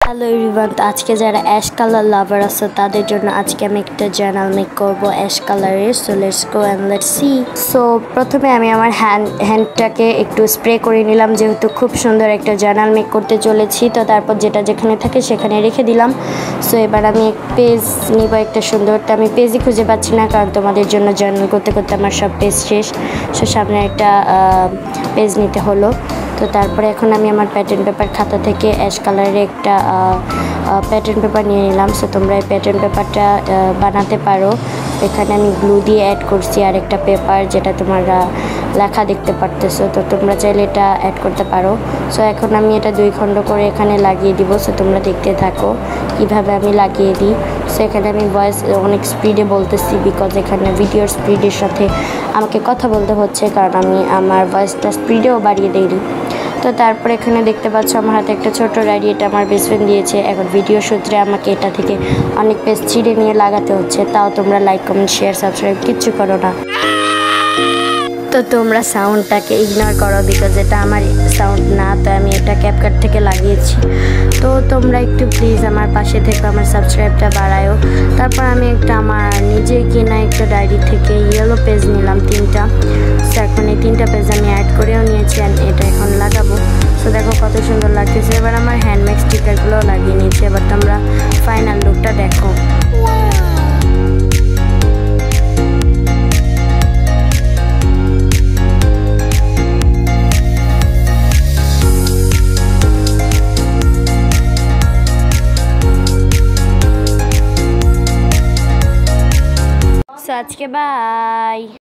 Hello everyone, তো আজকে যারা অ্যাশ কালার লাভার আছে তাদের জন্য আজকে আমি একটা জার্নাল মেক করব অ্যাশ কালারের। So let's go and let's see. So প্রথমে আমি আমার হ্যান্ডটাকে একটু স্প্রে করে নিলাম, যেহেতু খুব সুন্দর একটা জার্নাল মেক করতে চলেছি। তো তারপর যেটা যেখানে থাকে সেখানে রেখে দিলাম। সো এবার আমি পেজ নিব একটা সুন্দর। তো আমি পেজই খুঁজে পাচ্ছি না, কারণ তোমাদের জন্য জার্নাল করতে করতে আমার সব পেজ শেষ। সো সামনে একটা পেজ নিতে হলো। তো তারপরে এখন আমি আমার প্যাটার্ন পেপার খাতা থেকে অ্যাশ কালারের একটা প্যাটার্ন পেপার নিয়ে নিলাম। সো তোমরা এই প্যাটার্ন পেপারটা বানাতে পারো। এখানে আমি গ্লু দিয়ে অ্যাড করছি আর একটা পেপার, যেটা তোমরা লেখা দেখতে পারতেছো। তো তোমরা চাইলে এটা অ্যাড করতে পারো। সো এখন আমি এটা 2 খণ্ড করে এখানে লাগিয়ে দিব। সো তোমরা দেখতে থাকো কীভাবে আমি লাগিয়ে দিই। সো এখানে আমি ভয়েস অনেক স্পিডে বলতেছি, বিকজ এখানে ভিডিওর স্পিডের সাথে আমাকে কথা বলতে হচ্ছে, কারণ আমি আমার ভয়েসটা স্পিডেও বাড়িয়ে দিই। তো তারপরে এখানে দেখতে পাচ্ছ আমার হাতে একটা ছোট ডায়েরি, এটা আমার বেস্ট ফ্রেন্ড দিয়েছে। এখন ভিডিও সূত্রে আমাকে এটা থেকে অনেক পেজ ছিঁড়ে নিয়ে লাগাতে হচ্ছে। তাও তোমরা লাইক, কমেন্ট, শেয়ার, সাবস্ক্রাইব কিচ্ছু করো না। তো তোমরা সাউন্ডটাকে ইগনোর করো, বিকজ এটা আমার সাউন্ড না। তো আমি এটা ক্যাপকাট থেকে লাগিয়েছি। তো তোমরা একটু প্লিজ আমার পাশে থেকে আমার সাবস্ক্রাইবটা বাড়ায়ও। তারপর আমি একটা আমার নিজে কেনা একটা ডায়েরি থেকে ইয়েলো পেজ নিলাম 3টা। সো এখন এই 3টা পেজ আমি অ্যাড করেও নিয়েছি, অ্যান্ড এটা এখন লাগাবো। সো দেখো কত সুন্দর লাগতেছে। এবার আমার হ্যান্ডমেড স্টিকারগুলোও লাগিয়ে নিয়েছি। এবার তোমরা ফাইনাল লুকটা দেখো। আজকে বাই।